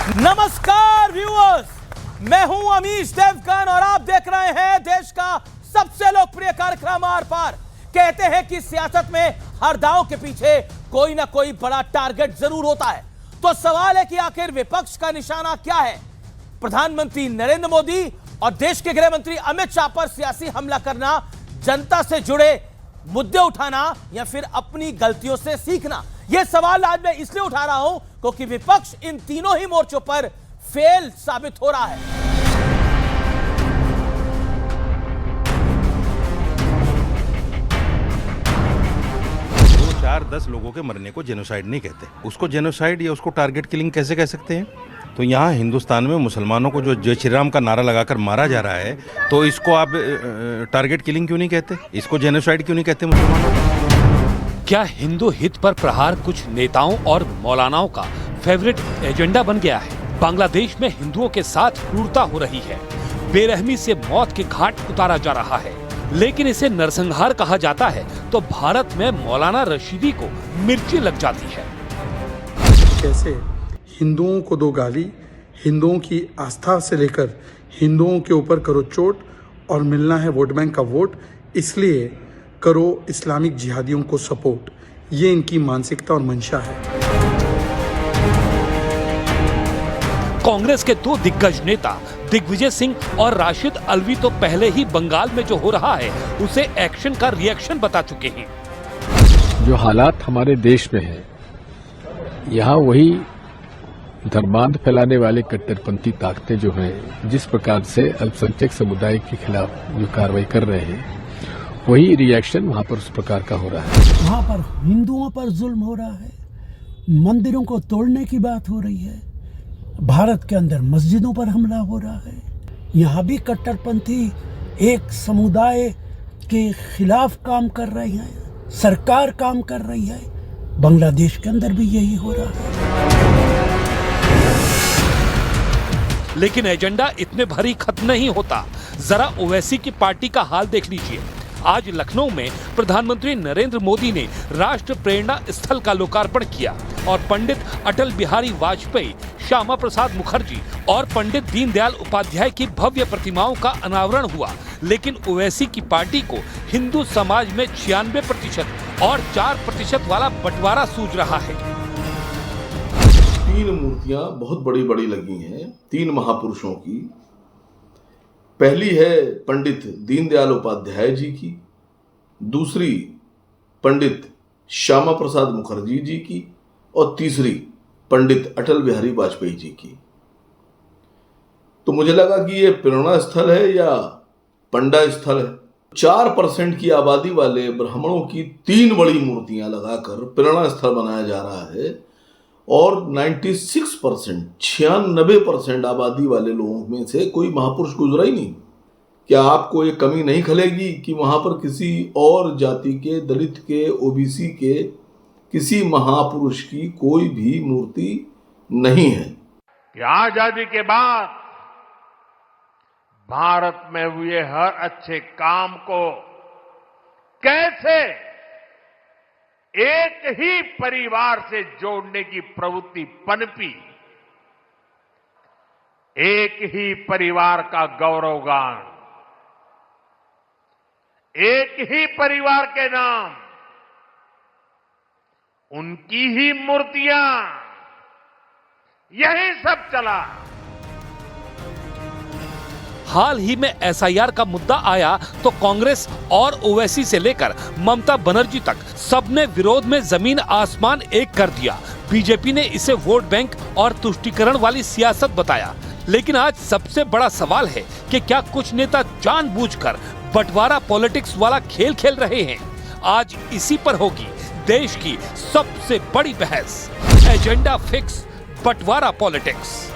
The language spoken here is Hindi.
नमस्कार व्यूअर्स, मैं हूं अमीश देवगन और आप देख रहे हैं देश का सबसे लोकप्रिय कार्यक्रम आर पार। कहते हैं कि सियासत में हर दांव के पीछे कोई ना कोई बड़ा टारगेट जरूर होता है। तो सवाल है कि आखिर विपक्ष का निशाना क्या है? प्रधानमंत्री नरेंद्र मोदी और देश के गृह मंत्री अमित शाह पर सियासी हमला करना, जनता से जुड़े मुद्दे उठाना या फिर अपनी गलतियों से सीखना? यह सवाल आज मैं इसलिए उठा रहा हूं क्योंकि विपक्ष इन तीनों ही मोर्चों पर फेल साबित हो रहा है। 4-10 लोगों के मरने को जेनोसाइड नहीं कहते। उसको जेनोसाइड या उसको टारगेट किलिंग कैसे कह सकते हैं? तो यहाँ हिंदुस्तान में मुसलमानों को जो जय श्री राम का नारा लगाकर मारा जा रहा है, तो इसको आप टारगेट किलिंग क्यों नहीं कहते? इसको जेनोसाइड क्यों नहीं कहते मुसलमानों को? क्या हिंदू हित पर प्रहार कुछ नेताओं और मौलानाओं का फेवरेट एजेंडा बन गया है? बांग्लादेश में हिंदुओं के साथ क्रूरता हो रही है, बेरहमी से मौत के घाट उतारा जा रहा है, लेकिन इसे नरसंहार कहा जाता है तो भारत में मौलाना रशीदी को मिर्ची लग जाती है। कैसे हिंदुओं को दो गाली, हिंदुओं की आस्था से लेकर हिंदुओं के ऊपर करो चोट और मिलना है वोट बैंक का वोट, इसलिए करो इस्लामिक जिहादियों को सपोर्ट। ये इनकी मानसिकता और मंशा है। कांग्रेस के दो दिग्गज नेता दिग्विजय सिंह और राशिद अलवी तो पहले ही बंगाल में जो हो रहा है उसे एक्शन का रिएक्शन बता चुके हैं। जो हालात हमारे देश में है, यहाँ वही धर्मांध फैलाने वाले कट्टरपंथी ताकतें जो हैं, जिस प्रकार से अल्पसंख्यक समुदाय के खिलाफ जो कार्रवाई कर रहे हैं, वही रिएक्शन वहाँ पर उस प्रकार का हो रहा है। वहाँ पर हिंदुओं पर जुल्म हो रहा है, मंदिरों को तोड़ने की बात हो रही है, भारत के अंदर मस्जिदों पर हमला हो रहा है। यहाँ भी कट्टरपंथी एक समुदाय के खिलाफ काम कर रहे हैं, सरकार काम कर रही है। बांग्लादेश के अंदर भी यही हो रहा है। लेकिन एजेंडा इतने भरी खत्म नहीं होता। जरा ओवैसी की पार्टी का हाल देख लीजिए। आज लखनऊ में प्रधानमंत्री नरेंद्र मोदी ने राष्ट्र प्रेरणा स्थल का लोकार्पण किया और पंडित अटल बिहारी वाजपेयी, श्यामा प्रसाद मुखर्जी और पंडित दीनदयाल उपाध्याय की भव्य प्रतिमाओं का अनावरण हुआ। लेकिन ओवैसी की पार्टी को हिंदू समाज में 96% और 4% वाला बंटवारा सूझ रहा है। 3 मूर्तियां बहुत बड़ी बड़ी लगी हैं, 3 महापुरुषों की। पहली है पंडित दीनदयाल उपाध्याय जी की, दूसरी पंडित श्यामा प्रसाद मुखर्जी जी की और तीसरी पंडित अटल बिहारी वाजपेयी जी की। तो मुझे लगा कि ये प्रेरणा स्थल है या पंडा स्थल है। 4% की आबादी वाले ब्राह्मणों की 3 बड़ी मूर्तियां लगाकर प्रेरणा स्थल बनाया जा रहा है और 96% आबादी वाले लोगों में से कोई महापुरुष गुजरा ही नहीं। क्या आपको ये कमी नहीं खलेगी कि वहां पर किसी और जाति के, दलित के, ओबीसी के किसी महापुरुष की कोई भी मूर्ति नहीं है? कि आजादी के बाद भारत में हुए हर अच्छे काम को कैसे एक ही परिवार से जोड़ने की प्रवृत्ति पनपी, एक ही परिवार का गौरवगान, एक ही परिवार के नाम, उनकी ही मूर्तियां, यही सब चला। हाल ही में एसआईआर का मुद्दा आया तो कांग्रेस और ओवैसी से लेकर ममता बनर्जी तक सबने विरोध में जमीन आसमान एक कर दिया। बीजेपी ने इसे वोट बैंक और तुष्टीकरण वाली सियासत बताया। लेकिन आज सबसे बड़ा सवाल है कि क्या कुछ नेता जानबूझकर बंटवारा पॉलिटिक्स वाला खेल खेल रहे हैं? आज इसी पर होगी देश की सबसे बड़ी बहस। एजेंडा फिक्स, बंटवारा पॉलिटिक्स।